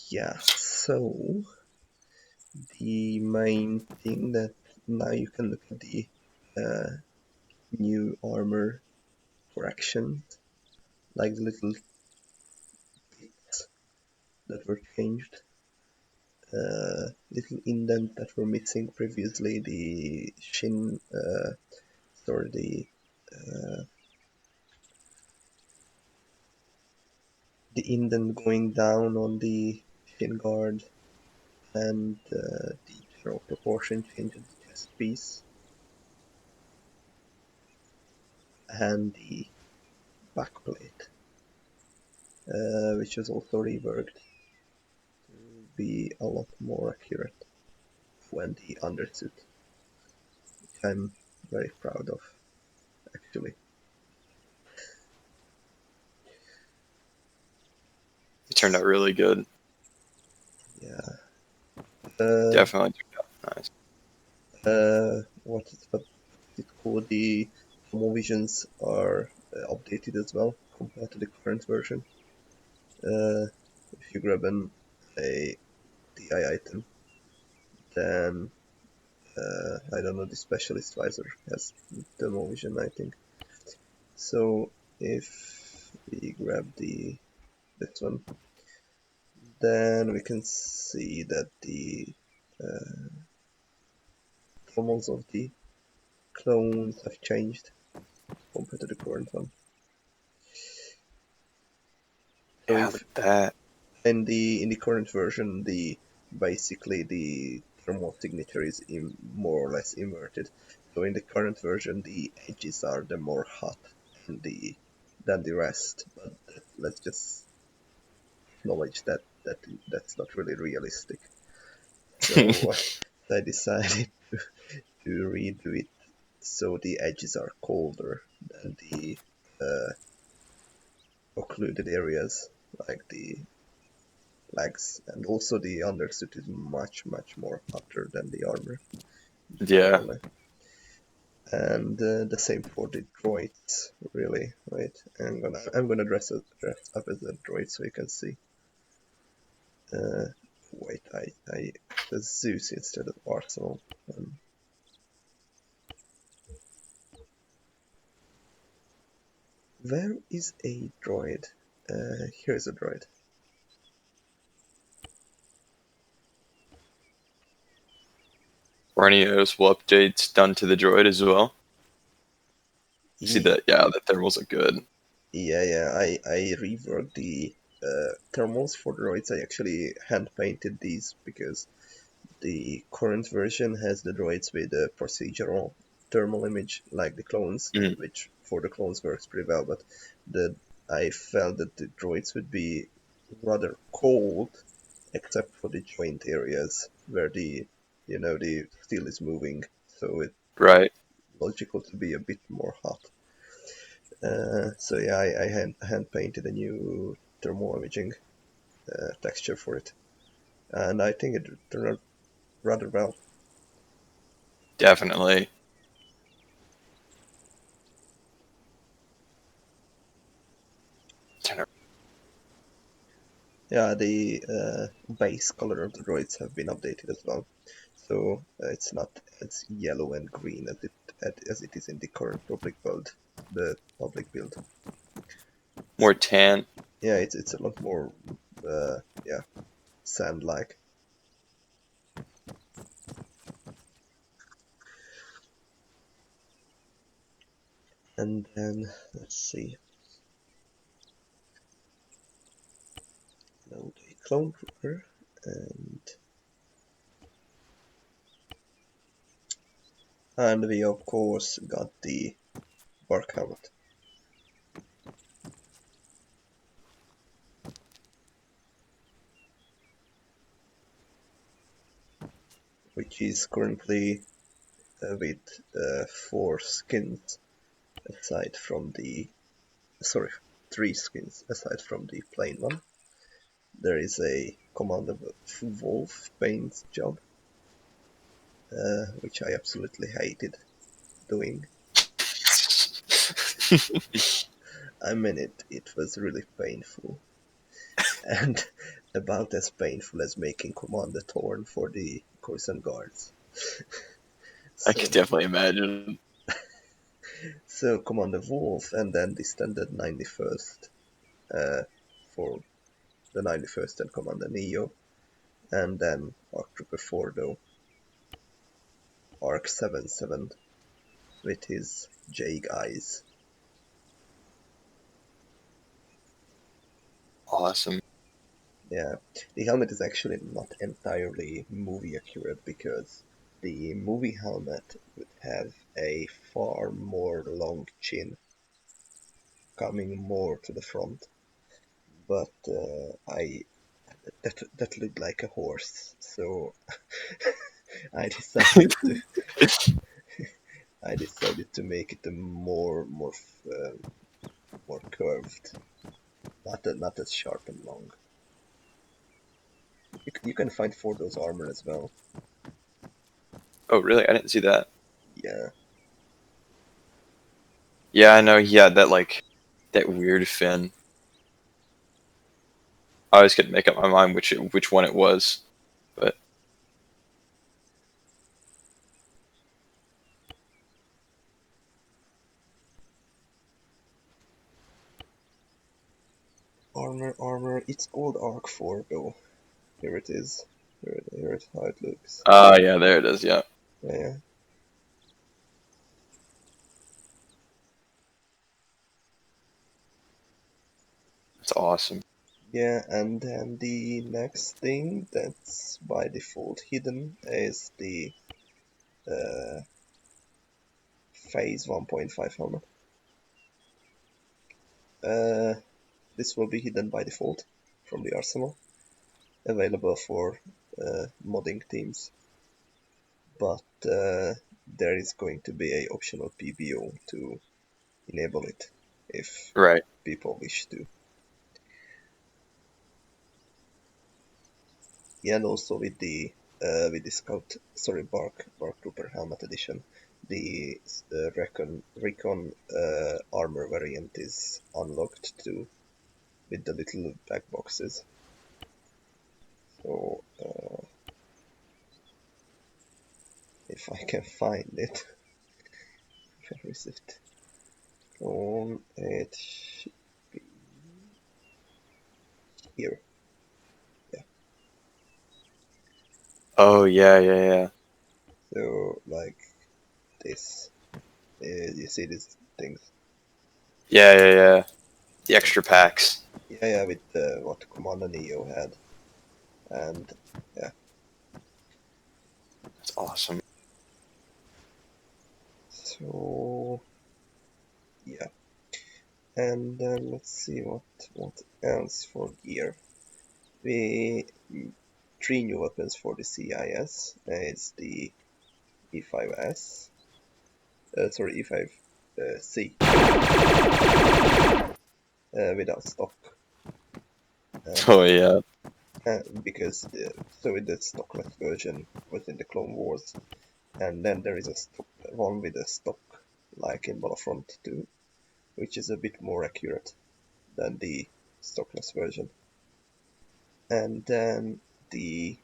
Yeah, so the main thing that now you can look at the new armor for action, like the little bits that were changed, little indent that were missing previously, the shin, sorry, the indent going down on the shin guard, and the general proportion change of the chest piece, and the backplate, which was also reworked to be a lot more accurate when the undersuit, which I'm very proud of, actually. It turned out really good. Yeah. Definitely turned out nice. What is it called? The thermal visions are updated as well compared to the current version. If you grab a DI item, then I don't know, the specialist visor has thermal vision, I think. So if we grab this one, then we can see that the thermals of the clones have changed compared to the current one. So Yeah, if look at that. in the current version, basically the thermal signature is more or less inverted. So in the current version, the edges are the more hot than the rest. But let's just acknowledge that's not really realistic. So I decided to redo it so the edges are colder than the occluded areas, like the legs, and also the undersuit is much more hotter than the armor Yeah. generally. And the same for the droids, really. Wait, I'm gonna dress up as a droid so you can see. Wait, I the Zeus instead of Arsenal. Where is a droid? Here's a droid. Were any noticeable updates done to the droid as well? You see Ye- that? Yeah, the thermals are good. Yeah. I reworked the thermals for droids. I actually hand painted these because the current version has the droids with a procedural thermal image like the clones, Mhm. which for the clones works pretty well, but I felt that the droids would be rather cold except for the joint areas where the steel is moving, so it's Right. logical to be a bit more hot. So yeah, I hand painted a new thermal imaging texture for it, and I think it turned out rather well. Definitely. Yeah, the base color of the droids have been updated as well, so it's not as yellow and green as it is in the current public build. The public build. More tan. Yeah, it's a lot more yeah, sand-like. And then let's see, load a clone trooper, and we of course got the bark helmet. Which is currently with 4 skins aside from the sorry, 3 skins aside from the plain one. There is a Commander Wolf paint job, which I absolutely hated doing. I mean, it was really painful, and about as painful as making Commander Thorn for the Coruscant Guards. I could So, definitely imagine. so Commander Wolf, and then the standard 91st for the 91st and Commander Neo, and then Arc Trooper 4 though, Arc 77 with his J guys. Awesome. Yeah, the helmet is actually not entirely movie accurate because the movie helmet would have a far more long chin coming more to the front, but I that looked like a horse, so I decided to make it a more curved, not as sharp and long. You can find Fordo's armor as well. Oh, really? I didn't see that. Yeah, Yeah, I know he had that like that weird fin. I always couldn't make up my mind which one it was, but armor. It's old Arc 4 though. Here it is. Here it how it looks. yeah, there it is. Yeah, Yeah, it's awesome. yeah. And then the next thing that's by default hidden is the uh, Phase 1.5 helmet. Uh, this will be hidden by default from the arsenal, available for modding teams. But there is going to be a optional PBO to enable it if Right. people wish to. Yeah, and also with the Bark Trooper Helmet Edition, the Recon armor variant is unlocked too with the little black boxes. So if I can find it, where is it? It should be here. Yeah. Oh yeah, yeah, yeah, So like this, you see these things. yeah, yeah, yeah. The extra packs. Yeah, yeah, with what Commander Neo had, and yeah. It's awesome. So yeah, and then let's see what else for gear. We three new weapons for the CIS. It's the E5S, sorry E5C without stock, Oh and yeah. because so the stockless version was in the Clone Wars, and then there is a one with a stock like in Battlefront 2, which is a bit more accurate than the stockless version. And then the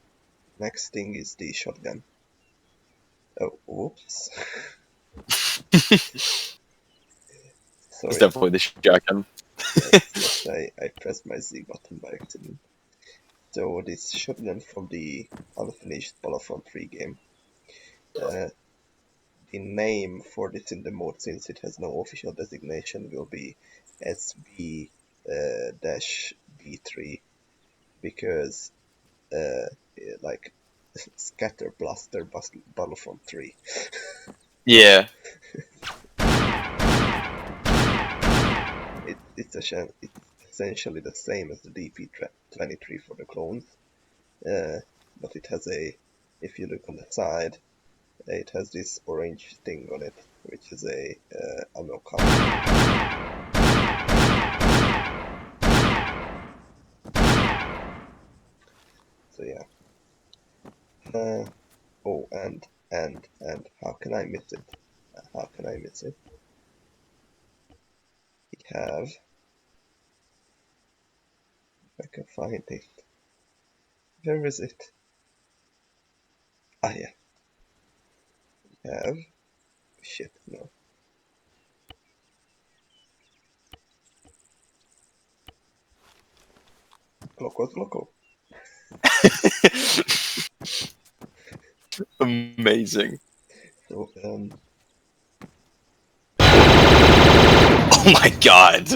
next thing is the shotgun. Oh, whoops. It's Sorry. definitely the shotgun. Yes, I pressed my Z button by accident. So this shotgun from the unfinished Battlefront 3 game. Uh, the name for this in the mode, since it has no official designation, will be SB-B3 because like Scatter Blaster Battlefront 3. Yeah. It's essentially the same as the DP23 for the clones, but it has if you look on the side, it has this orange thing on it, which is a ammo cup. So yeah. Uh, oh, and how can I miss it? How can I miss it? We have I can find it. Where is it? Ah, yeah. We have. Shit, no. Glocko. Amazing. So, Oh my god.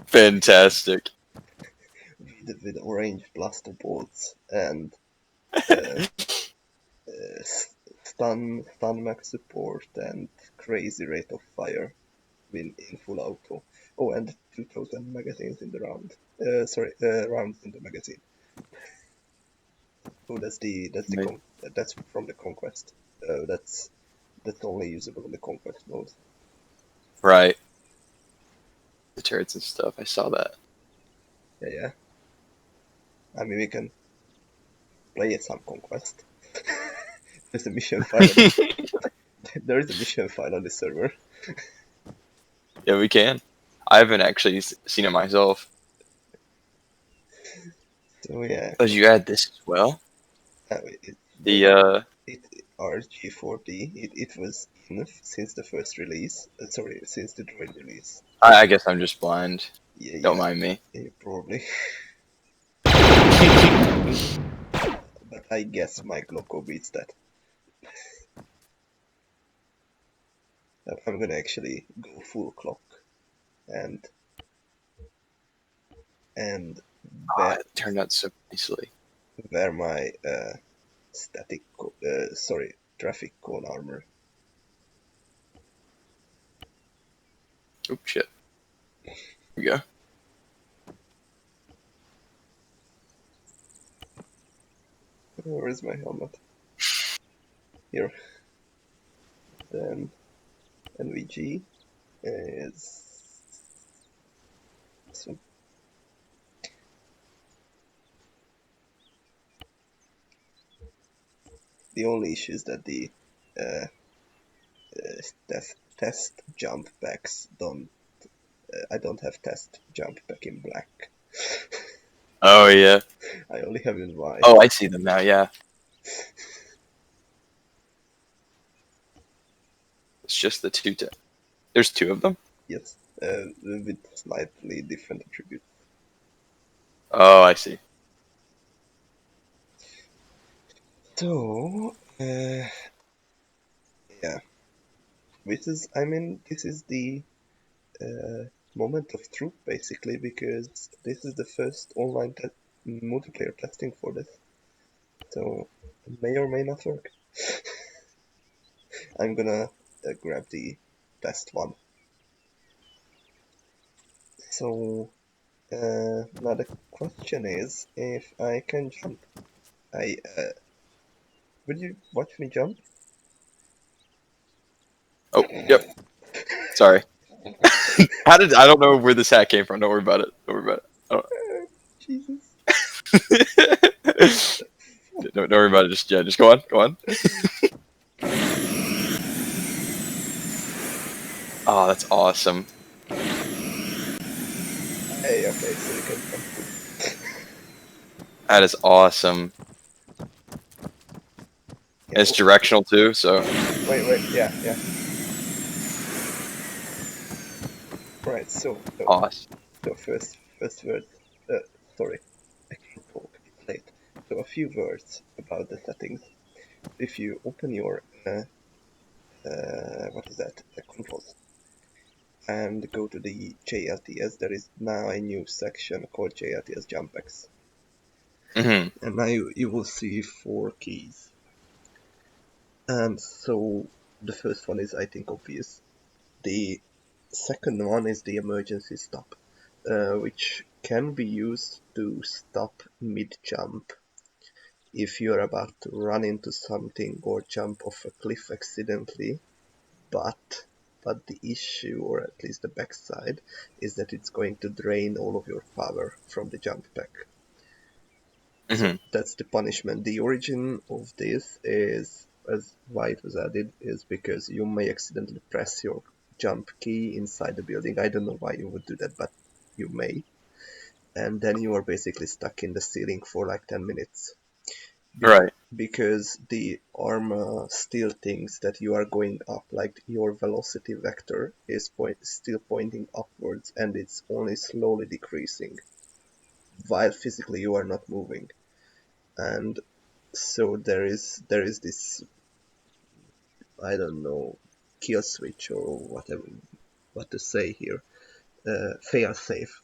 Fantastic. with orange blaster bolts and uh, stun max support and crazy rate of fire in full auto. Oh, and 2000 magazines in the round. Rounds in the magazine. Oh, that's from the conquest. That's only usable in the conquest mode. Right. The turrets and stuff. I saw that. Yeah. I mean, we can play it some conquest. There's a mission file on the there is a mission file on the server. Yeah, we can. I haven't actually seen it myself. So yeah, Oh, did you add this as well? it, The it RG40. It was in since the first release. Since the droid release. I guess I'm just blind. Don't Yeah, mind me. yeah, probably. But I guess my Glocko beats that. I'm gonna actually go full clock and and Ah, wear, it turned out so nicely. wear my traffic cone armor. Oops, shit. Here we go. Where is my helmet? Here. Then NVG is so the only issue is that the uh, test jump packs don't. I don't have test jump pack in black. Oh yeah. I only have in white. Oh, I see them now. Yeah. It's just the two. There's two of them. Yes, with slightly different attributes. Oh, I see. So, yeah, this is the moment of truth basically because this is the first online multiplayer testing for this. So, it may or may not work. I'm gonna grab the test one. So, now the question is if I can jump. I Will you watch me jump? Oh, yep. Sorry. How did I don't know where this hat came from. Don't worry about it. Don't worry about it. Jesus. Don't worry about it. Just go on. Go on. Oh, that's awesome. Hey, okay, so you can jump too. That is awesome. Yeah, And it's directional too, so wait, yeah. Right, awesome. so first word, uh, sorry, I can't talk, it's late. So a few words about the settings. If you open your, what is that, the controls, and go to the JLTS, there is now a new section called JLTS Jumpbacks. Hmm. And now you will see 4 keys. And so the first one is, I think, obvious. The second one is the emergency stop, which can be used to stop mid-jump if you're about to run into something or jump off a cliff accidentally, but the issue, or at least the backside, is that it's going to drain all of your power from the jump pack. So Hmm. that's the punishment. The origin of this is, as why it was added, is because you may accidentally press your jump key inside the building. I don't know why you would do that, but you may. and then you are basically stuck in the ceiling for like 10 minutes. Be- Right. because the armor still thinks that you are going up, like your velocity vector is still pointing upwards and it's only slowly decreasing, while physically you are not moving. And so there is this, I don't know, kill switch or whatever what to say here, fail safe,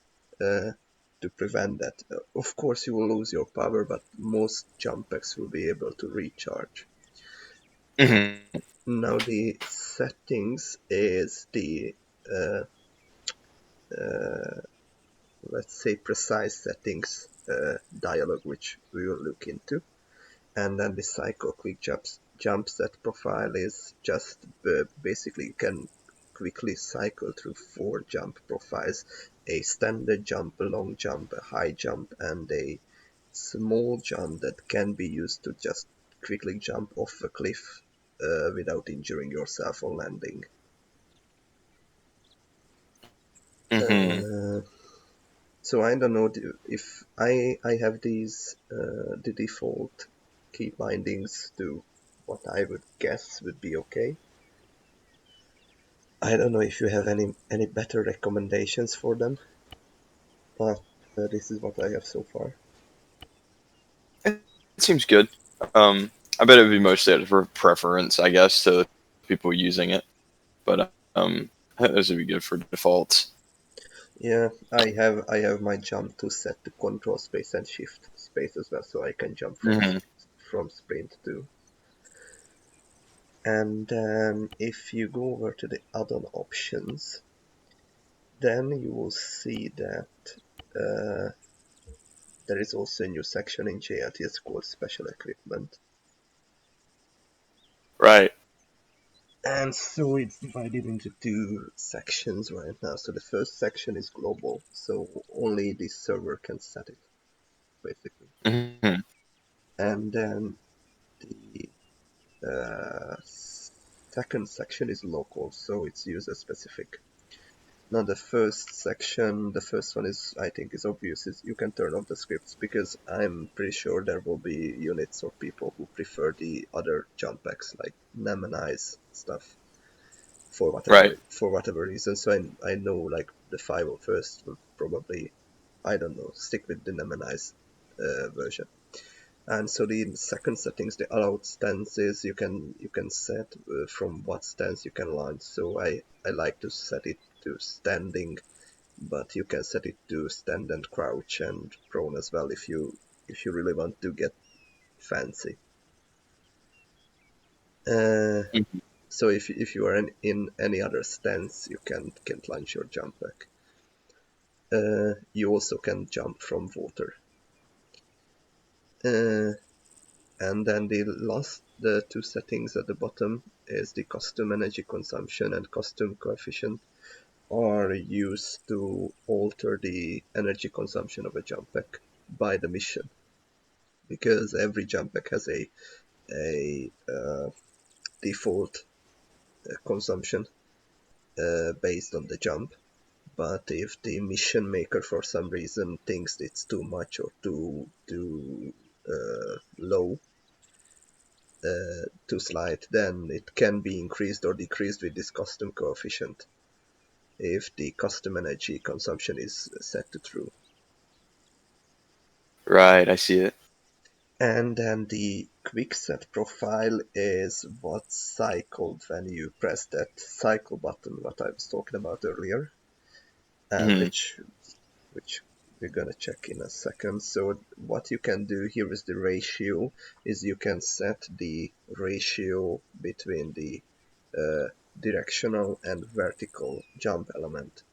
to prevent that. Of course, you will lose your power, but most jump packs will be able to recharge. Hmm. Now the settings is the uh, uh, let's say precise settings dialog, which we will look into. And then the cycle quick jump set profile is just basically you can quickly cycle through 4 jump profiles: a standard jump, a long jump, a high jump, and a small jump that can be used to just quickly jump off a cliff without injuring yourself on landing. Hmm. Uh, so I don't know if I have these the default key bindings to what I would guess would be okay. I don't know if you have any better recommendations for them, but this is what I have so far. It seems good. I bet it would be mostly out of preference, I guess, to people using it. But those would be good for defaults. Yeah, I have my jump to set to control space and shift space as well, so I can jump Hmm. from sprint too. And then if you go over to the add-on options, then you will see that uh, there is also a new section in JLTS called Special Equipment. Right. And so it's divided into 2 sections right now. So the first section is global, so only the server can set it, basically. Hmm. And then the second section is local, so it's user specific. Now the first one is, I think, is obvious. Is you can turn off the scripts because I'm pretty sure there will be units or people who prefer the other jump packs like Nemanize stuff for Right. whatever reason. So I know like the 501st will probably, I don't know, stick with the Nemanize version. And so the second settings, the allowed stances, you can set from what stance you can launch. So I like to set it to standing, but you can set it to stand and crouch and prone as well if you really want to get fancy. Uh, Mhm. so if you are in any other stance, you can't launch your jump back. You also can jump from water. Uh, and then the 2 settings at the bottom is the custom energy consumption and custom coefficient are used to alter the energy consumption of a jump pack by the mission, because every jump pack has a default consumption based on the jump. But if the mission maker for some reason thinks it's too much or too low, too slight, then it can be increased or decreased with this custom coefficient if the custom energy consumption is set to true. Right. I see it. And then the quick set profile is what's cycled when you press that cycle button, what I was talking about earlier, and Hmm. which we're gonna check in a second. So what you can do here is the ratio, is you can set the ratio between the uh, directional and vertical jump element.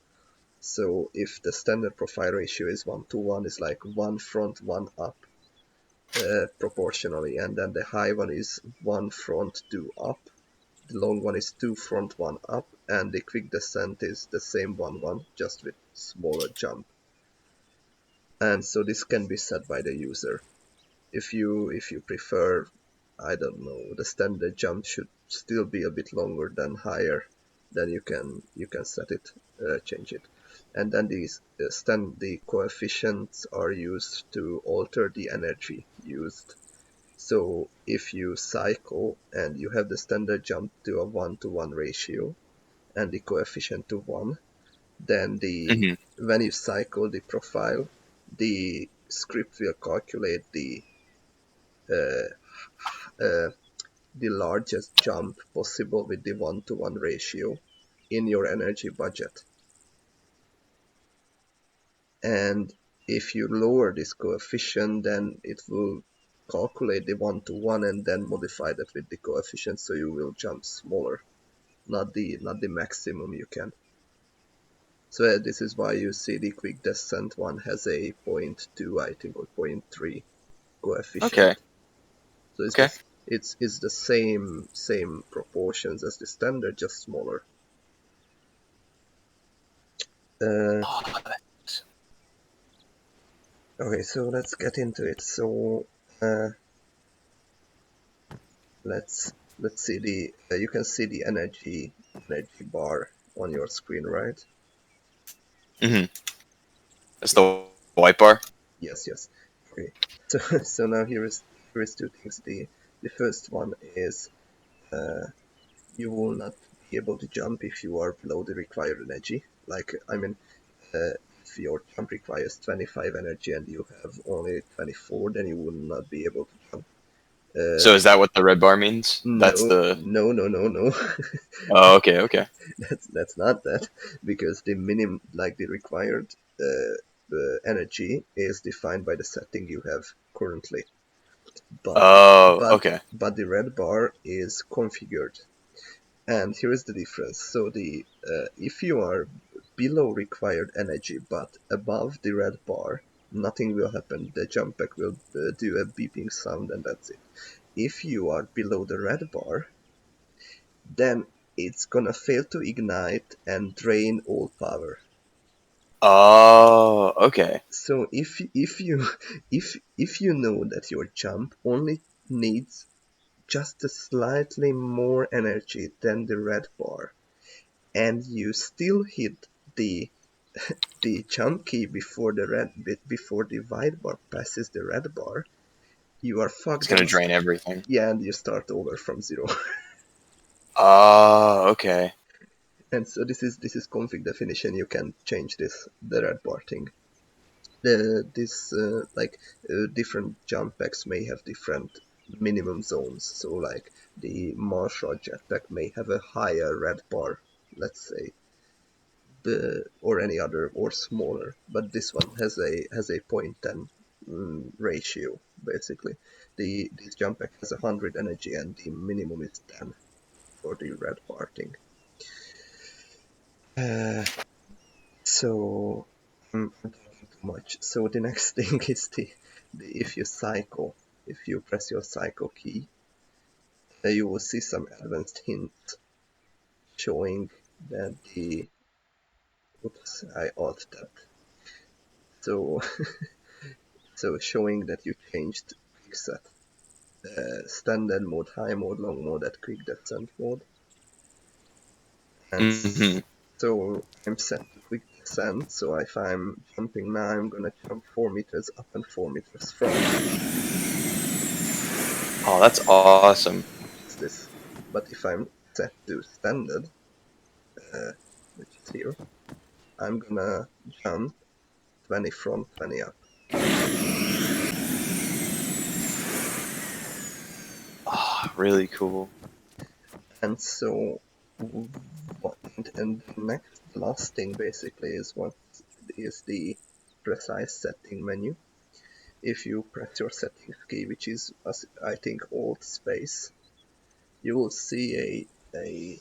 So if the standard profile ratio is 1 to 1, it's like 1 front, 1 up, proportionally, and then the high one is 1 front, 2 up, the long one is 2 front, 1 up, and the quick descent is the same 1 1, just with smaller jump. And so this can be set by the user. If you prefer, I don't know, the standard jump should still be a bit longer than higher, then you can set it, change it. and then the coefficients are used to alter the energy used. So if you cycle and you have the standard jump to a 1-to-1 ratio and the coefficient to 1, then Hmm. when you cycle the profile, the script will calculate uh, uh, the largest jump possible with the 1-to-1 ratio in your energy budget. And if you lower this coefficient, then it will calculate the 1-to-1 and then modify that with the coefficient, so you will jump smaller, not the maximum you can. So this is why you see the quick descent one has a zero point 0.2, I think, or zero point 0.3 Okay. coefficient. So Okay. it's the same proportions as the standard, just smaller. Uh, Oh, okay, so let's get into it. So uh, let's see the you can see the energy bar on your screen, right? hmm That's Yeah. the white bar. Yes. Okay. So so now here is two things. The first one is uh, you will not be able to jump if you are below the required energy. Like, I mean, if your jump requires 25 energy and you have only 24, then you will not be able to jump. So is that what the red bar means? That's No, the. no, no, no, no. Oh, okay. Okay. That's not that, because the minimum, like the required energy, is defined by the setting you have currently. But Oh, but okay. but the red bar is configured. And here is the difference. So if you are below required energy but above the red bar, nothing will happen. The jump pack will do a beeping sound and that's it. If you are below the red bar, then it's gonna fail to ignite and drain all power. Oh, okay. So if you if you know that your jump only needs just a slightly more energy than the red bar, and you still hit the jump key before the red bit before the white bar passes the red bar, you are It's fucked gonna and drain everything. yeah, and you start over from zero. Oh, okay. And so this is config definition. You can change the red bar thing. This like different jump packs may have different minimum zones. So like the Marshall jetpack may have a higher red bar, let's say, or any other, or smaller, but this one has a 0.10 ratio basically. The this jump pack has 100 energy and the minimum is 10 for the red parting. Uh, so I'm talking too much. So the next thing is the if you cycle, if you press your cycle key, you will see some advanced hints showing that the oops, I alt tapped. So so showing that you changed quick set, standard mode, high mode, long mode, at quick descent mode. And Hmm. so I'm set to quick descent, so if I'm jumping now, I'm gonna jump 4 meters up and 4 meters front. Oh, that's awesome. Is this? But if I'm set to standard, uh, which is here, I'm gonna jump 20 front, 20 up. Oh, really cool. And so, and the last thing basically is what is the precise setting menu. If you press your settings key, which is I think Alt space, you will see a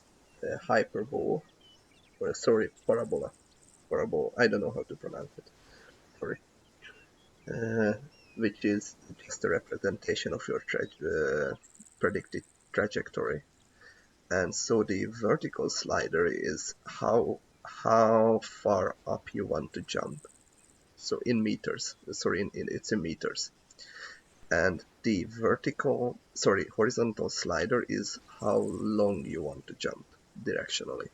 hyperbole, or sorry, parabola. I don't know how to pronounce it. Sorry, uh, which is just a representation of your predicted trajectory. And so the vertical slider is how far up you want to jump. So in meters, sorry, it's in meters. And the horizontal slider is how long you want to jump directionally.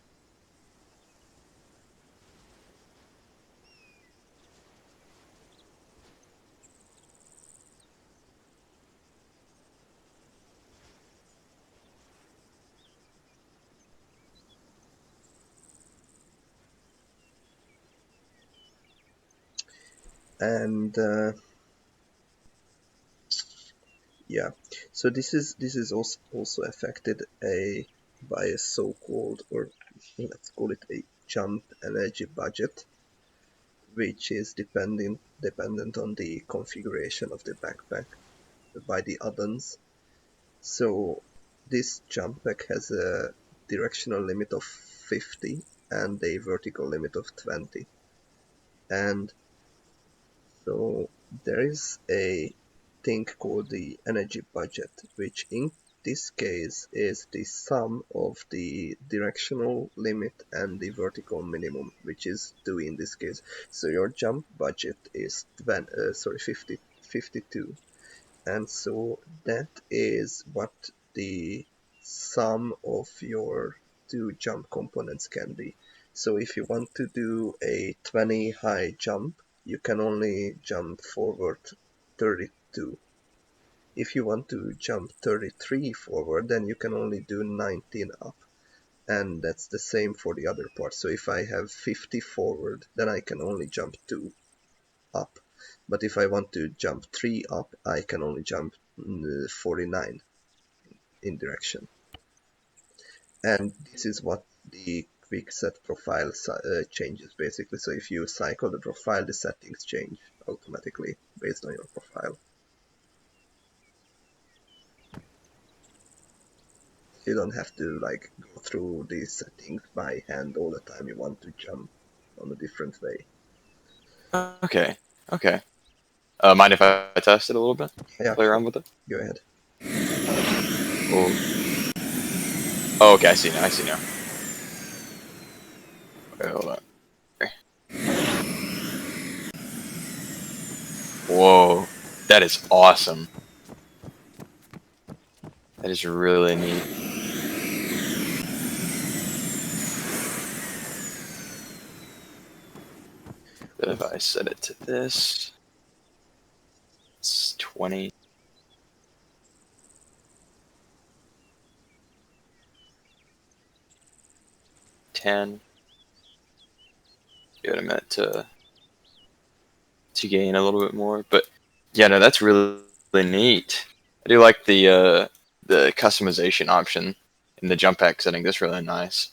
And yeah, so this is also affected by a so-called, or let's call it a jump energy budget, which is dependent on the configuration of the backpack by the add-ons. So this jump pack has a directional limit of 50 and a vertical limit of 20. And so there is a thing called the energy budget, which in this case is the sum of the directional limit and the vertical minimum, which is 2 in this case. So your jump budget is 52. And so that is what the sum of your two jump components can be. So if you want to do a 20 high jump, you can only jump forward 32. If you want to jump 33 forward, then you can only do 19 up. And that's the same for the other part. So if I have 50 forward, then I can only jump 2 up. But if I want to jump 3 up, I can only jump 49 in direction. And this is what the quick set profile changes basically. So if you cycle the profile, the settings change automatically based on your profile. You don't have to like go through these settings by hand all the time you want to jump on a different way. Okay. Okay. Mind if I test it a little bit? Yeah, Play sure. around with it? Go ahead. Oh. Oh, okay. I see now. I see now. Okay, hold on. Whoa. That is awesome. That is really neat. But if I set it to this, it's 20. 10. Give it a minute to gain a little bit more. But yeah, no, that's really, really neat. I do like the customization option in the jump pack setting. That's really nice.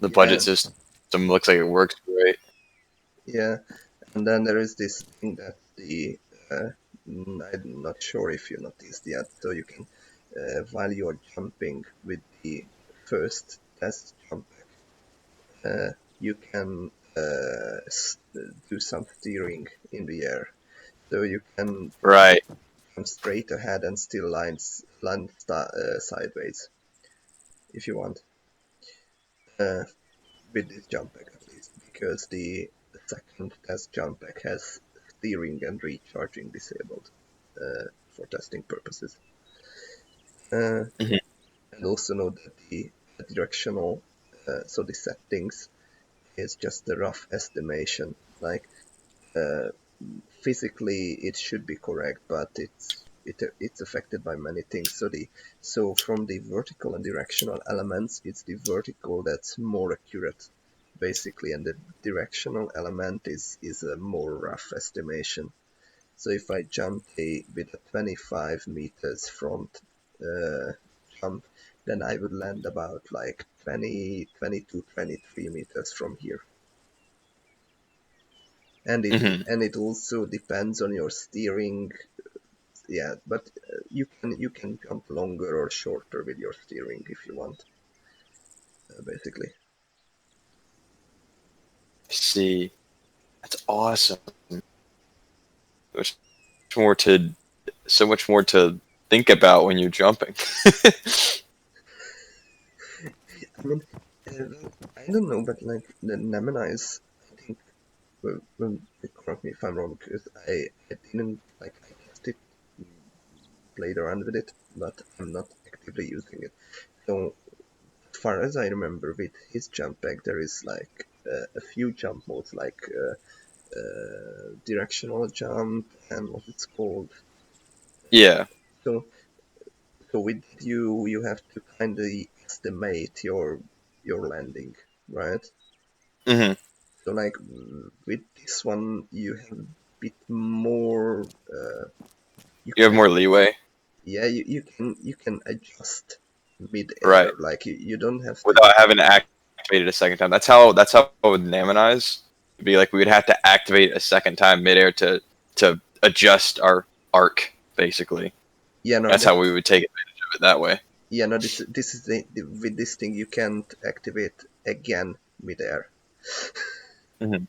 The Yeah, budget system looks like it works great. yeah. And then there is this thing that uh, I'm not sure if you noticed yet. So you can, while you're jumping with the first test jump, you can do some steering in the air. So you can Right. jump straight ahead and still land sideways if you want, uh, with this jump pack at least, because the second test jump pack has steering and recharging disabled for testing purposes. Uh, Hmm. and also note that the directional, so the settings is just a rough estimation. Like uh, physically it should be correct, but it's affected by many things. So from the vertical and directional elements, it's the vertical that's more accurate, basically, and the directional element is a more rough estimation. So if I jump with a 25 meters front jump, then I would land about like 20 to 23 meters from here. Hmm. And it also depends on your steering. Yeah, but you can jump longer or shorter with your steering if you want, basically. See, that's awesome. Much more to so much more to think about when you're jumping. I mean, I don't know, but like the Nemena is, I think, well, correct me if I'm wrong, because I didn't like I tested, mm, played around with it, but I'm not actively using it. So as far as I remember, with his jump pack, there is like a few jump modes, like directional jump and what it's called. Yeah. So so with you have to kind of estimate your landing, right? Hmm. So like with this one, you have a bit more. You You have can more leeway, yeah you can adjust mid-air. right? Like you don't have to. Without having to activate it a second time. That's how with Naminize it'd be like we would have to activate a second time midair to adjust our arc basically. Yeah, no, That's how we would take advantage of it that way. yeah, no. This is with this thing you can't activate again mid-air. Hmm.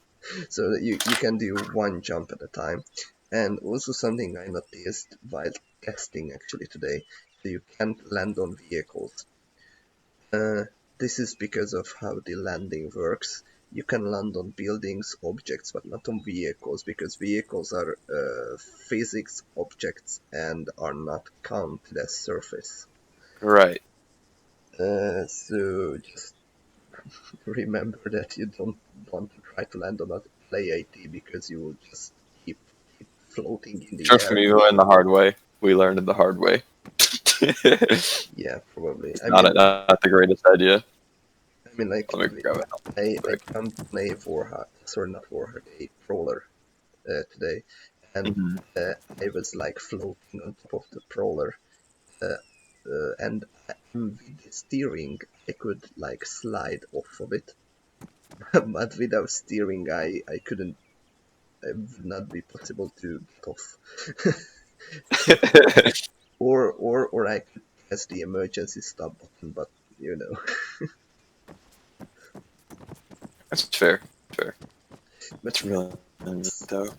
So that you can do one jump at a time. And also something I noticed while testing actually today, so you can't land on vehicles. Uh, this is because of how the landing works. You can land on buildings, objects, but not on vehicles, because vehicles are physics objects and are not counted as surface. Right. So just remember that you don't want to try to land on a play because you will just keep floating in the Trust air. me, we learned the hard way. We learned it the hard way. It's Yeah, probably. not the greatest idea. I mean, like Let me grab it real I quick. jumped on a warhead, sorry, not warhead, a crawler today, and Hmm. I was like floating on top of the crawler, uh, and with the steering, I could like slide off of it, but without steering, I couldn't. It would not be possible to get off. So, or I could press the emergency stop button, but you know, That's fair. Fair. but It's yeah, really neat it's, though.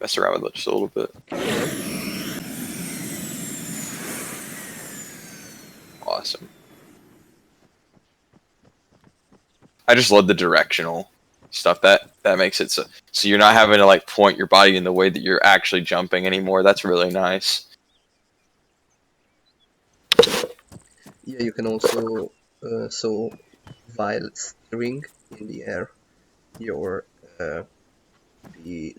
Mess around with it just a little bit. alright. Awesome. I just love the directional stuff. That makes it so you're not having to like point your body in the way that you're actually jumping anymore. That's really nice. Yeah, you can also so while steering in the air, your the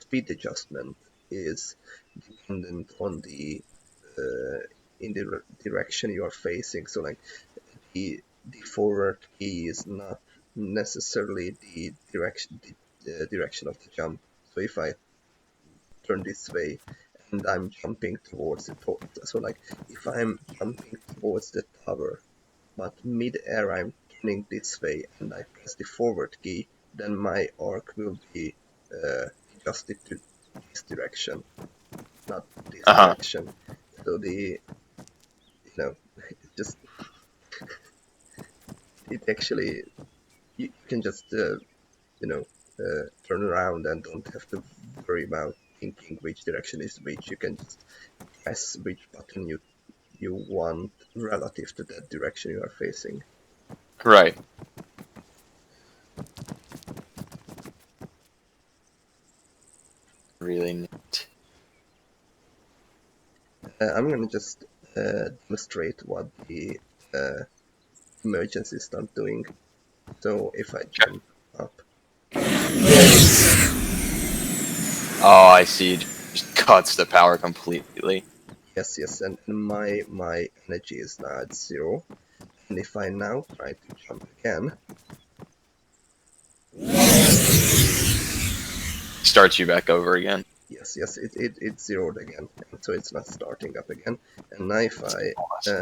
speed adjustment is dependent on the in the direction you are facing. So like the forward key is not necessarily the direction of the jump. So if I turn this way and I'm jumping towards it, so like if I'm jumping towards the tower, but mid-air I'm turning this way and I press the forward key, then my arc will be adjusted to this direction, not this Uh huh. direction. So you know, it just it actually you can just turn around and don't have to worry about thinking which direction is which. You can just press which button you want relative to that direction you are facing. Right. Really neat. I'm gonna just demonstrate what the uh, emergency start doing. So if I Okay. jump up, Oh, I see. Just cuts the power completely. yes, yes, and my energy is now at 0. And if I now try to jump again, Starts you back over again. yes, yes, it's zeroed again, and so it's not starting up again. And now Awesome.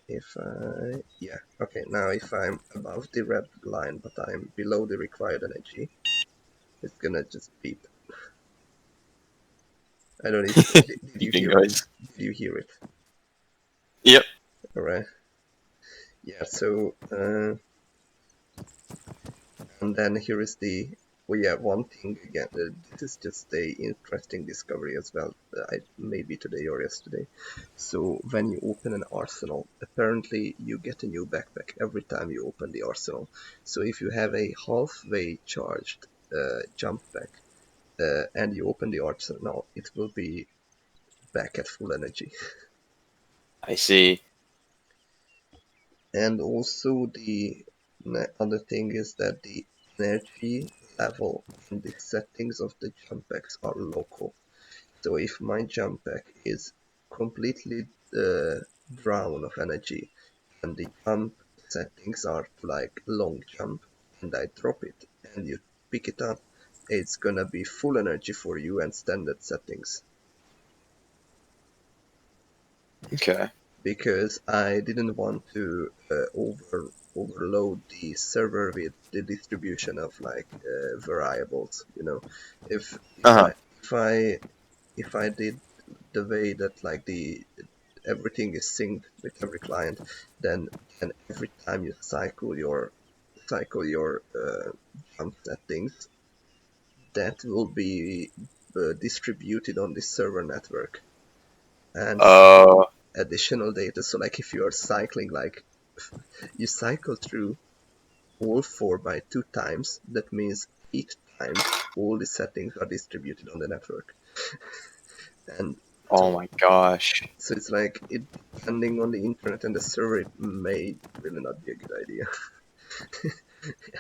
if I, yeah, okay, now if I'm above the red line, but I'm below the required energy, it's gonna just beep. I don't know if, did you Beeping hear it? noise. Did you hear it? Yep. Alright. Yeah, so, and then here is the, well, yeah, one thing again, this is just a interesting discovery as well, maybe today or yesterday. So when you open an arsenal, apparently you get a new backpack every time you open the arsenal. So if you have a halfway charged jump pack and you open the arsenal, it will be back at full energy. I see. And also the other thing is that the energy level in the settings of the jump packs are local. So if my jump pack is completely drawn of energy and the jump settings are to like long jump, and I drop it, and you pick it up, it's gonna be full energy for you and standard settings. Okay. Because I didn't want to overload the server with the distribution of like variables. You know, if Uh if huh. I if I if I did the way that like the everything is synced with every client, then every time you cycle your jump settings, that will be distributed on the server network and Uh. additional data. So like if you are cycling like you cycle through all four by 2 times, that means 8 times all the settings are distributed on the network. And Oh so my gosh. so it's like it depending on the internet and the server, it may really not be a good idea.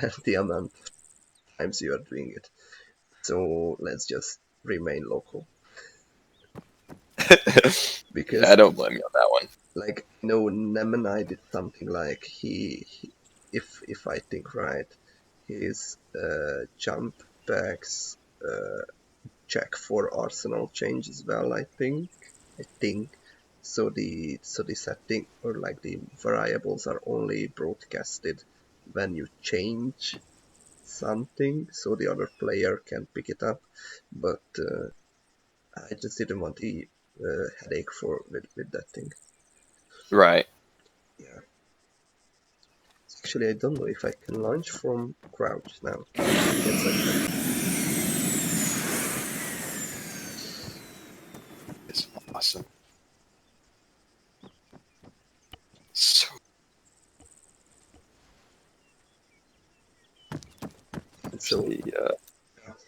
And the amount of times you are doing it. So let's just remain local. Yeah, I Because don't blame you on that one. like no Nemenai did something like he if I think right, his jump packs check for arsenal change as well. I think so the setting or like the variables are only broadcasted when you change something, so the other player can pick it up. But I just didn't want the headache for with that thing. Right. Yeah. Actually, I don't know if I can launch from crouch now. Yes, I can. It's awesome. So And so, actually,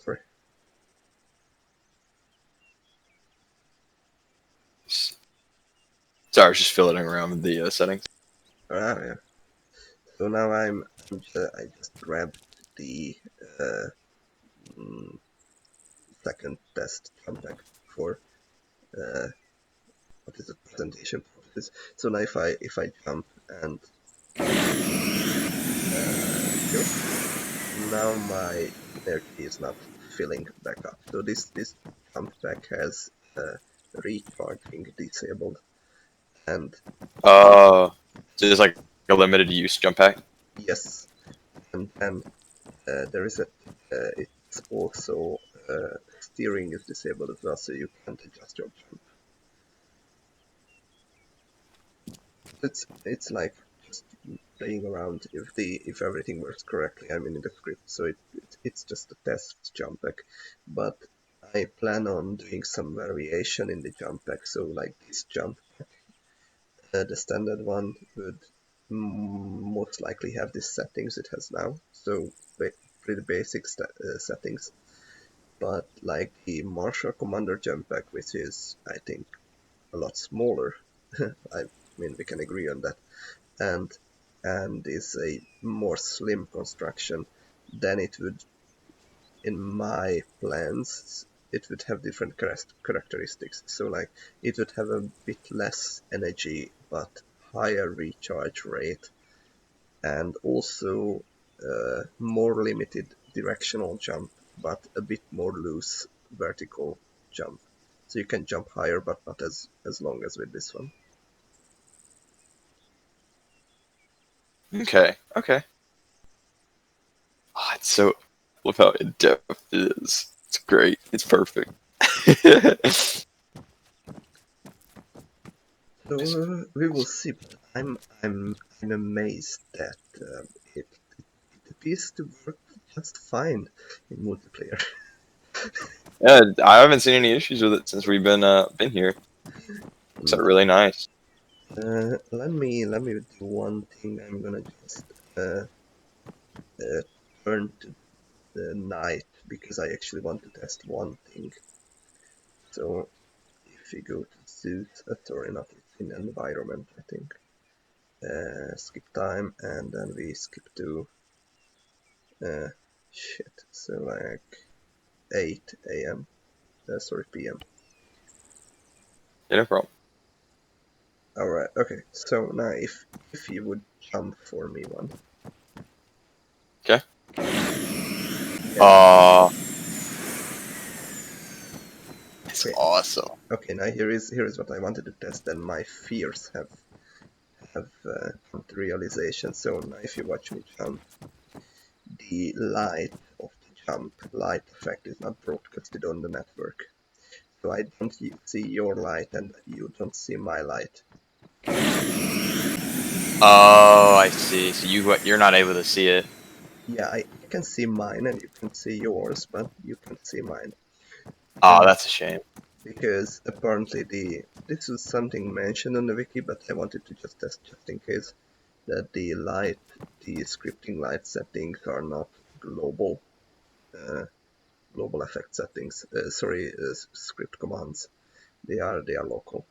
sorry. sorry, I was just fiddling around with the settings. Yeah. So now I just grabbed the uh, mm, second test jump back for uh, what is it, presentation purposes. So now if I jump and here, now my energy is not filling back up. So this jump back has recharging disabled, and So it's like a limited use jump pack. yes, and then there is a it's also steering is disabled as well, so you can't adjust your jump. It's like just playing around if everything works correctly. I mean in the script, so it's just a test jump pack, but I plan on doing some variation in the jump pack. So like this jump pack, the standard one would most likely have these settings it has now. So pretty basic settings. But like the Marshall Commander jump pack, which is I think a lot smaller. I mean we can agree on that, and is a more slim construction, then it would, in my plans, it would have different characteristics. So like it would have a bit less energy but higher recharge rate, and also more limited directional jump but a bit more loose vertical jump. So you can jump higher but not as long as with this one. Okay. Okay. Oh, it's so. Look how in depth it is. It's great. It's perfect. So we will see. But I'm amazed that it appears to work just fine in multiplayer. Yeah, I haven't seen any issues with it since we've been here. It's Mm. really nice. Let me do one thing. I'm gonna just uh, uh, turn to the night because I actually want to test one thing. So if we go to suit, sorry, not it's in environment, I think. Skip time, and then we skip to uh, shit. So like 8 a.m. Sorry, p.m. Yeah, no problem. Alright, okay. So now if you would jump for me one. Okay. Yeah, It's okay. awesome. Okay, now here is what I wanted to test, and my fears have come to realization. So now if you watch me jump, the light of the jump light effect is not broadcasted on the network. So I don't see your light and you don't see my light. Oh, I see. So you're not able to see it. Yeah, I can see mine and you can see yours, but you can't see mine. Oh, And that's a shame. because apparently this was something mentioned on the wiki, but I wanted to just test just in case that the scripting light settings are not global uh, global effect settings. Script commands. They are local.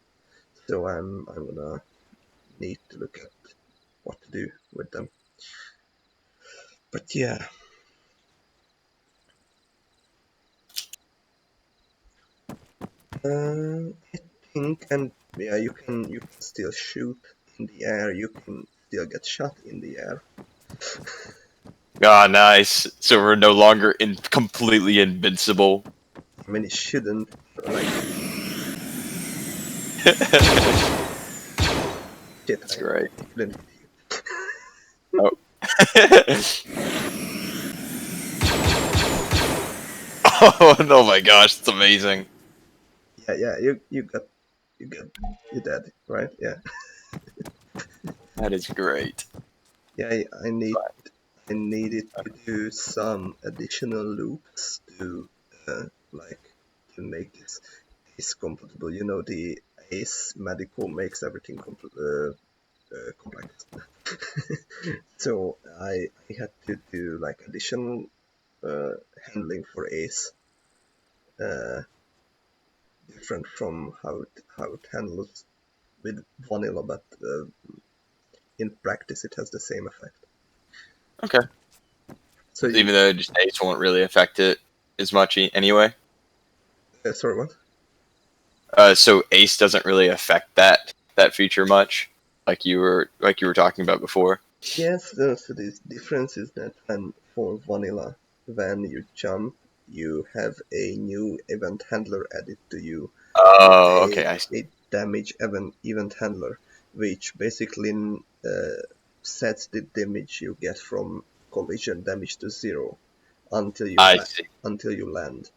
So I'm gonna need to look at what to do with them. But yeah, I think, and yeah, you can still shoot in the air. You can still get shot in the air. Ah, nice. So we're no longer completely invincible. I mean, it shouldn't like That's shit. great. I couldn't hit you. Oh. Oh my gosh, it's amazing. Yeah. You dead, right? Yeah. That is great. Yeah. I needed to do some additional loops to like to make this compatible. You know, the Ace medical makes everything complex. So I had to do like additional handling for Ace, uh, different from how it handles with vanilla, but in practice it has the same effect. Okay. So you, Even though just Ace won't really affect it as much anyway. sorry, what? So Ace doesn't really affect that feature much, like you were talking about before. Yes, so the difference is that when for vanilla, when you jump, you have a new event handler added to you, Oh, okay, I see. a damage event handler, which basically sets the damage you get from collision damage to zero until I see. until you land.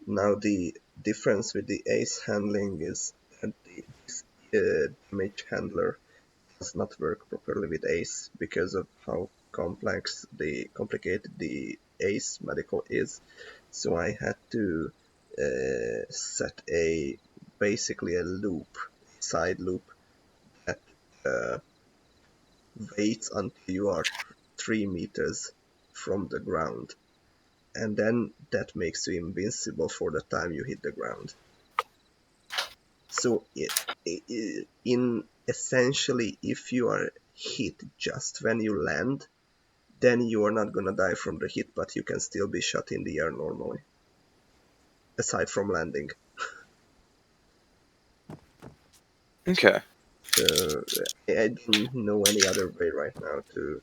Now the difference with the ace handling is that this damage handler does not work properly with ACE because of how complicated the ACE medical is. So I had to set a basically a loop, side loop that uh, waits until you are 3 meters from the ground, and then that makes you invincible for the time you hit the ground. So in essentially, if you are hit just when you land, then you are not gonna die from the hit, but you can still be shot in the air normally, aside from landing. Okay. So I don't know any other way right now to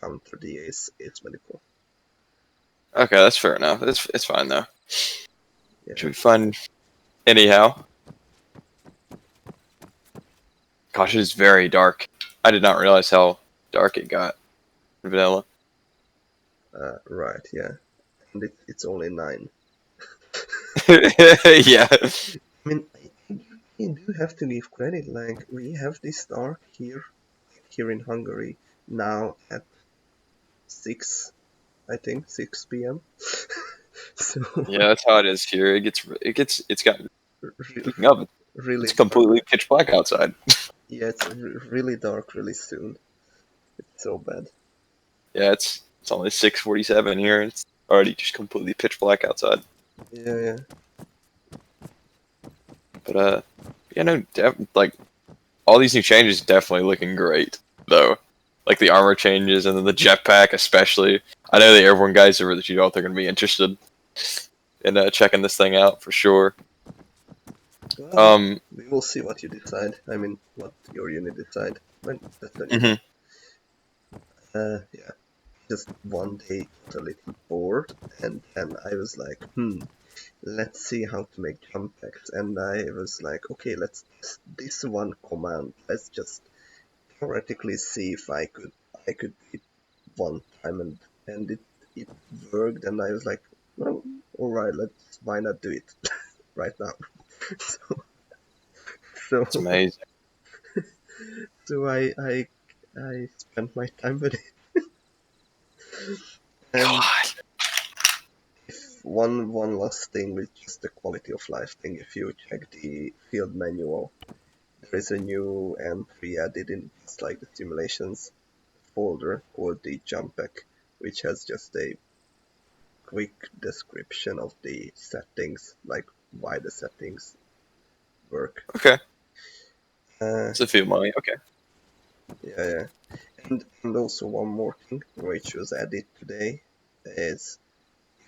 counter the ace medical. Okay, that's fair enough. It's fine though. Yeah. Should be fun anyhow. Gosh, it is very dark. I did not realize how dark it got in vanilla. Right. Yeah. And it's only 9. Yeah. I mean, I do have to give credit. Like we have this dark here in Hungary now at 6, I think 6 p.m. So Yeah, that's how it is here. It's got re- speaking of it, really it's dark. completely pitch black outside. Yeah, it's really dark really soon. It's so bad. Yeah, it's only 6:47 here. It's already just completely pitch black outside. Yeah, yeah. But yeah, no, like all these new changes definitely looking great though. Like the armor changes and then the jetpack especially. I know the airborne guys over the GL, they're going to be interested in checking this thing out for sure. Well, Um, we will see what you decide. I mean, what your unit decide. When that's when you mhm. know. Yeah. Just one day got a little bored, and then I was like, let's see how to make jump packs. And I was like, okay, let's test this one command. Let's just theoretically see if I could do it one time, and it worked. And I was like, well, all right, let's why not do it right now? so It's amazing. so I spent my time with it. And God. if one last thing with just the quality of life thing, if you check the field manual, there is a new entry added in just like the simulations folder called the Jumppack, which has just a quick description of the settings, like why the settings work. Okay. Uh, It's a few money. Okay. yeah, yeah. And also one more thing which was added today is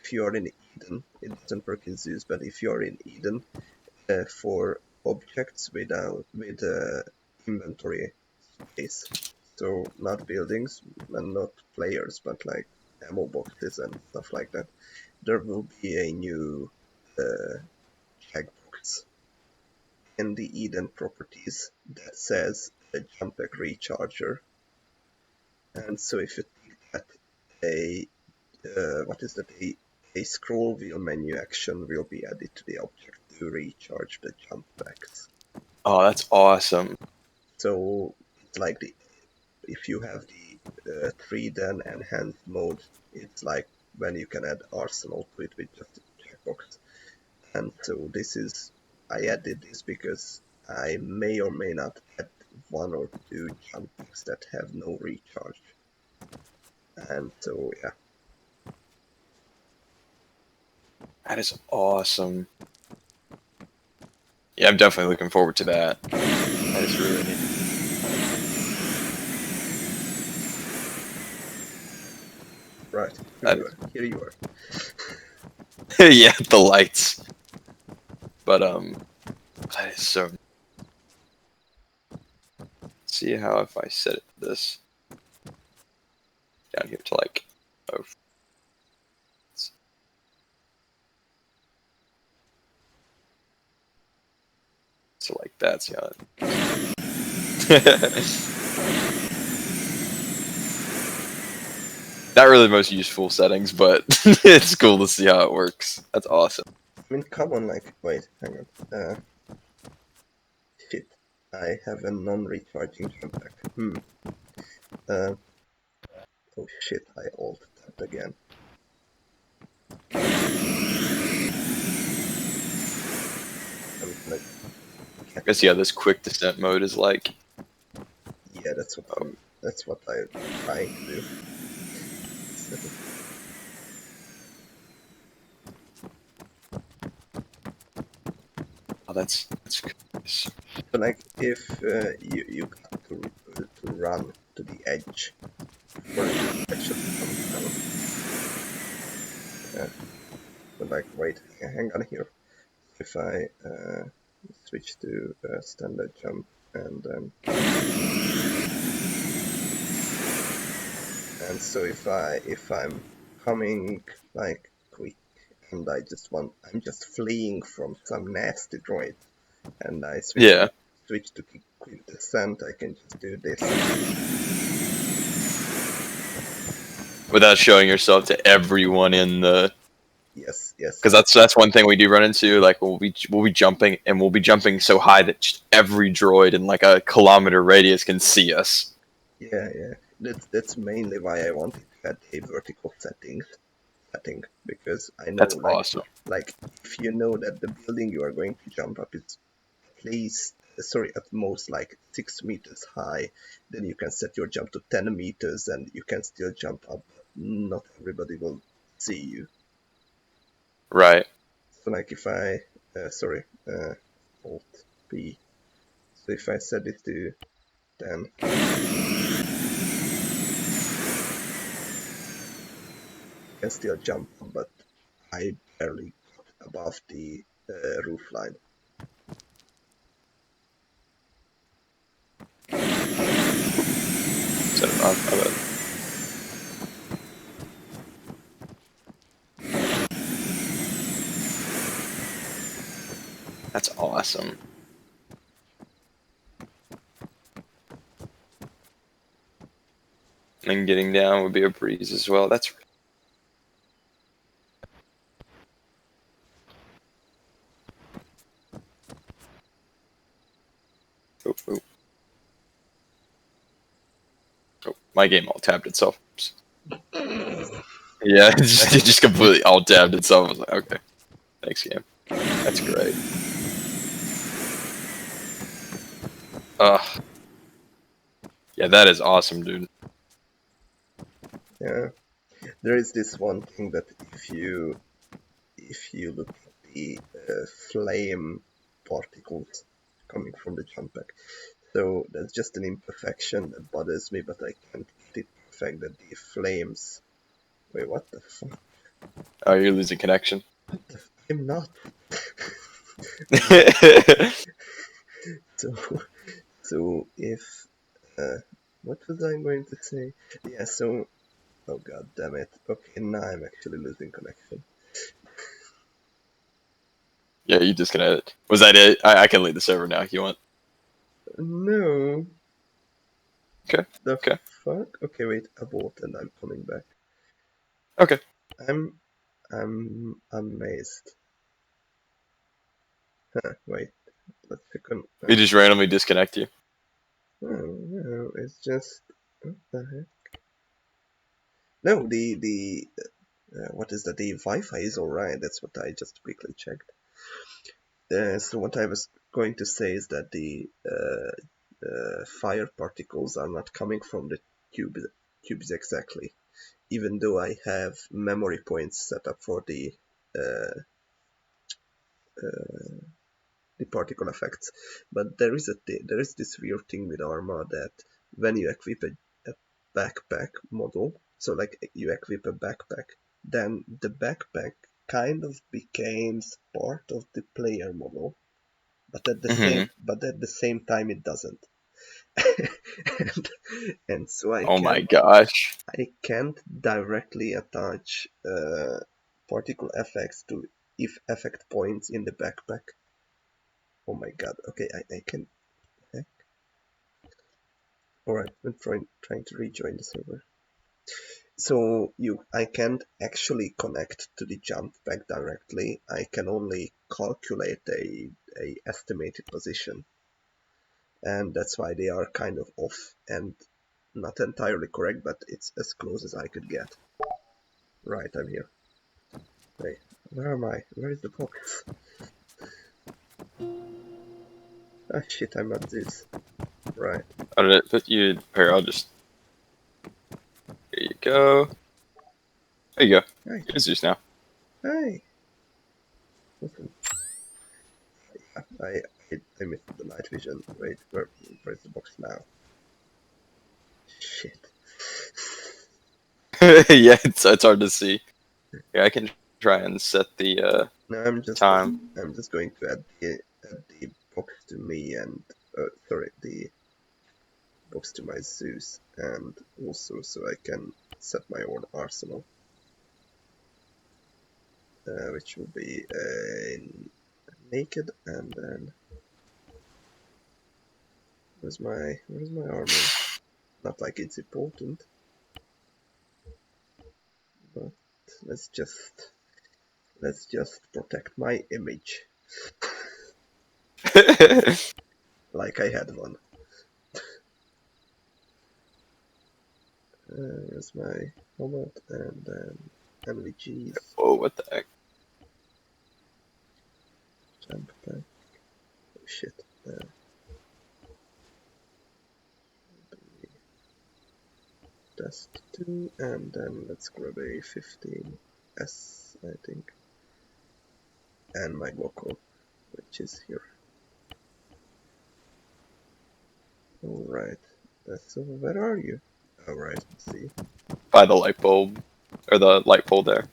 if you are in Eden, it doesn't work in Zeus, but if you are in Eden, for objects with inventory space, so not buildings and not players, but like ammo boxes and stuff like that, there will be a new uh, checkbox in the Eden properties that says a Jumpback recharger. And so if you take that, a what is that? A scroll wheel menu action will be added to the object to recharge the jump packs. Oh, that's awesome. So it's like if you have the 3 then enhanced mode, it's like when you can add arsenal to it with just a checkbox. And so I added this because I may or may not add one or two jump packs that have no recharge. And so yeah, That is awesome. Yeah, I'm definitely looking forward to that. That is really neat. right, here That you are. Here you are. is, yeah, the lights. But that is so. See how if I set it this down here to like, oh, so like that's yeah. Not really the most useful settings, but it's cool to see how it works. That's awesome. I mean, come on, like, wait, hang on. Shit. I have a non-recharging jump pack. Uh, oh shit, I alt tabbed again. I'm gonna I get guess my. yeah, this quick descent mode is like, Yeah, that's what I'm trying to do. So, oh, that's good. so like, if you got to run to the edge before you actually come down. Uh, but like, wait, hang on here. If I switch to standard jump and so if I'm coming like quick and I'm just fleeing from some nasty droid and I Yeah, switch to quick descent, I can just do this. without showing yourself to everyone in the, Yes, yes, because that's one thing we do run into. Like we'll be jumping and we'll be jumping so high that just every droid in like a kilometer radius can see us. yeah, yeah. That's mainly why I wanted to add a vertical setting because I know That's awesome. like if you know that the building you are going to jump up is at least sorry at most like 6 meters high, then you can set your jump to 10 meters and you can still jump up, but not everybody will see you. Right. So like if I sorry alt p, so if I set it to 10, you can still jump up, but I barely got above the roof line. Never mind. My bad. That's awesome. And then getting down would be a breeze as well. That's oh, oh. Oh, my game all tabbed itself. Yeah, it just completely all tabbed itself. I was like, okay, thanks, game. That's great. Yeah, that is awesome, dude. Yeah, there is this one thing that if you look at the flame particles coming from the Jumppack, so that's just an imperfection that bothers me, but I can't get it perfect that the flames. Wait, what the fuck? Oh, you're losing connection. I'm not. So, so if what was I going to say? Yeah. So, oh god damn it. Okay, now I'm actually losing connection. Yeah, you disconnected. Was that it? I can lead the server now if you want. No. Okay. The Okay. fuck? Okay, wait. Abort, and I'm coming back. Okay. I'm I'm amazed. Huh, wait. Let's check on. We just randomly disconnect you. Oh, no, it's just. What the heck? No, the what is that? The Wi-Fi is alright. That's what I just quickly checked. So what I was going to say is that the fire particles are not coming from the cubes exactly, even though I have memory points set up for uh, uh, the particle effects. But there is this weird thing with Arma that when you equip a backpack model, so like you equip a backpack, then the backpack kind of becomes part of the player model, but Hmm. at the same time it doesn't. and, and so Oh my gosh. I can't directly attach particle effects to if effect points in the backpack. Oh my god. Okay, I can. Heck. Alright, I'm trying to rejoin the server. So I can't actually connect to the jump pack directly. I can only calculate a estimated position, and that's why they are kind of off and not entirely correct, but it's as close as I could get. Right, I'm here. Wait, where am I? Where is the box? Ah shit, I'm not Zeus. Right. How did it put you? Here, I'll just. Here you go. There you go. Hi. You're Zeus now. Hi. Listen. Yeah, I missed the night vision. Wait, where's the box now? Shit. Yeah, it's hard to see. Yeah, I can try and set the No, time. I'm just going to add the box to me and sorry, the box to my Zeus, and also so I can set my own arsenal, which will be naked, and then where's my armor? Not like it's important, but let's just protect my image like I had one. Where's my helmet and then NVGs, Oh, what the heck? jump pack. Oh shit. Test 2, and then let's grab a 15S, I think, and my Goko, which is here. Alright, so where are you? Alright, let's see. By the light bulb or the light pole there.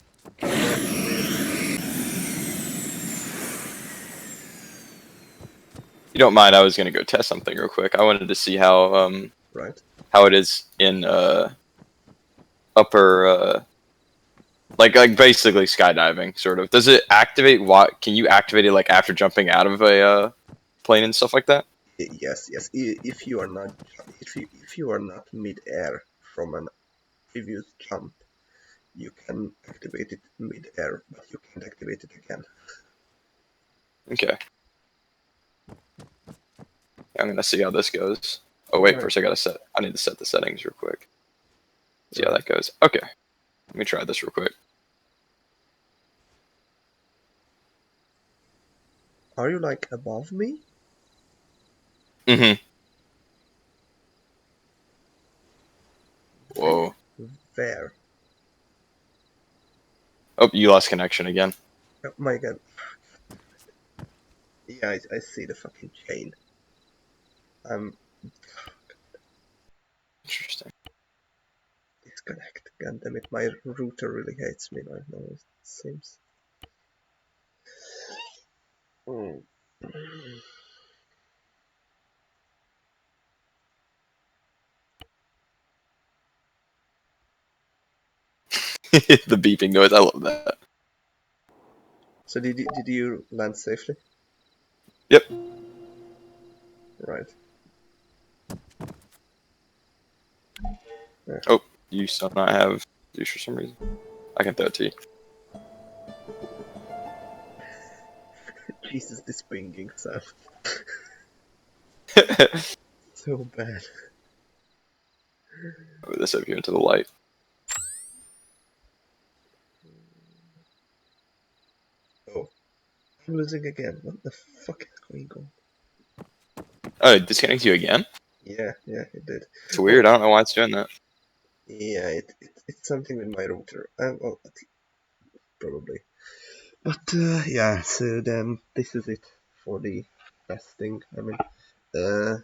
You don't mind? I was gonna go test something real quick. I wanted to see how Right. how it is in upper like basically skydiving sort of. Does it activate? What can you activate it like after jumping out of a plane and stuff like that? Yes, yes. If you are not if you are not mid-air from a previous jump, you can activate it mid-air, but you can't activate it again. Okay, I'm gonna see how this goes. Oh wait, Right, first I need to set the settings real quick. See how right. that goes. Okay, let me try this real quick. Are you like above me? Mm-hmm. Where? Whoa. Where? Oh, you lost connection again. Oh my god. Yeah, I see the fucking chain. I'm Interesting. disconnected. God damn it, my router really hates me right now, it seems. Mm. The beeping noise. I love that. So did you land safely? Yep. Right. Yeah. Oh, you still not have juice for some reason. I can throw it to you. Jesus, this pinging sound. So bad. Move this over here into the light. Oh, I'm losing again. What the fuck is going on? Oh, it disconnects you again? Yeah, it did. It's Well, weird. I don't know why it's doing that. yeah, it's something with my router. Well, probably. But yeah, so then this is it for the testing. I mean, uh,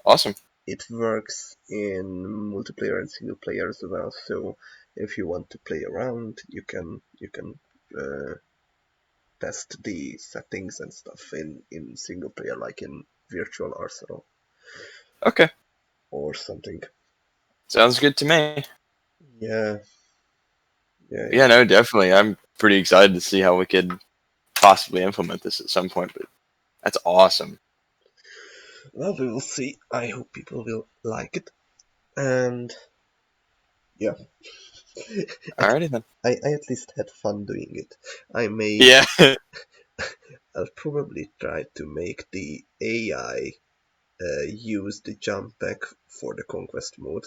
Awesome. it works in multiplayer and single player as well. So if you want to play around, you can uh, test the settings and stuff in single player, like in Virtual Arsenal Okay. or something. Sounds good to me. Yeah, yeah, Yeah, yeah. no, definitely. I'm pretty excited to see how we could possibly implement this at some point, but that's awesome. Well, we will see. I hope people will like it. And yeah, at, Alrighty then. I at least had fun doing it. I may, Yeah. I'll probably try to make the AI use the jump pack for the conquest mode.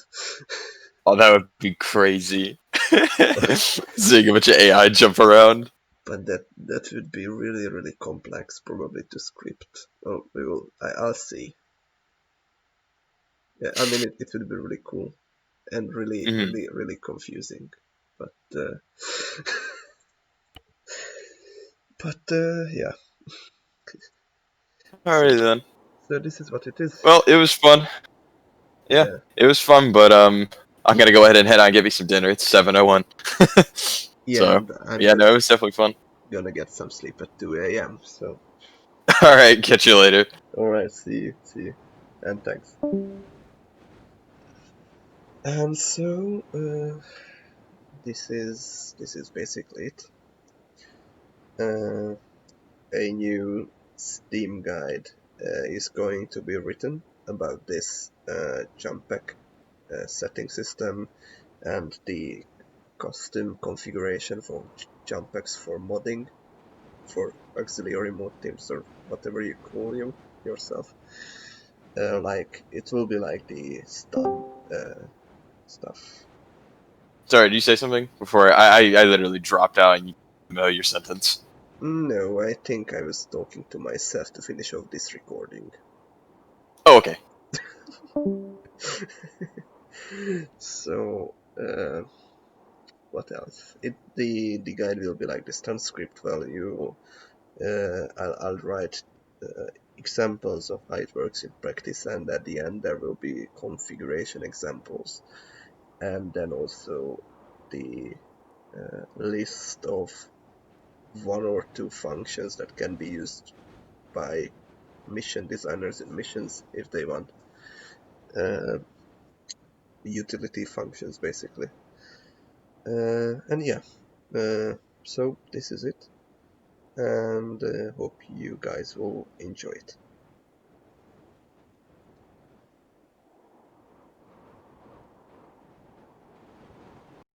Oh, that would be crazy. Seeing a bunch of AI jump around. But that would be really complex, probably to script. Oh, I'll see. Yeah, I mean it would be really cool and Hmm. really confusing. But yeah. So Alrighty then. so this is what it is. Well, it was fun. Yeah, Yeah, it was fun, but I'm gonna go ahead and head out and get me some dinner. It's 7:01. yeah, So and I'm yeah, no, just it was definitely fun. gonna get some sleep at 2 a.m. So All right, catch you later. all right, see you, and thanks. And so this is basically it. Uh, a new Steam guide is going to be written about this Jumppack setting system and the custom configuration for Jumpbacks for modding, for auxiliary mod teams or whatever you call yourself. Like it will be like the stun stuff. Sorry, did you say something before? I literally dropped out and you know your sentence. No, I think I was talking to myself to finish off this recording. Oh, okay. So, what else? The guide will be like the stun script value. I'll write examples of how it works in practice, and at the end there will be configuration examples, and then also the list of one or two functions that can be used by mission designers in missions if they want. Uh, utility functions basically. And yeah, so this is it, and hope you guys will enjoy it.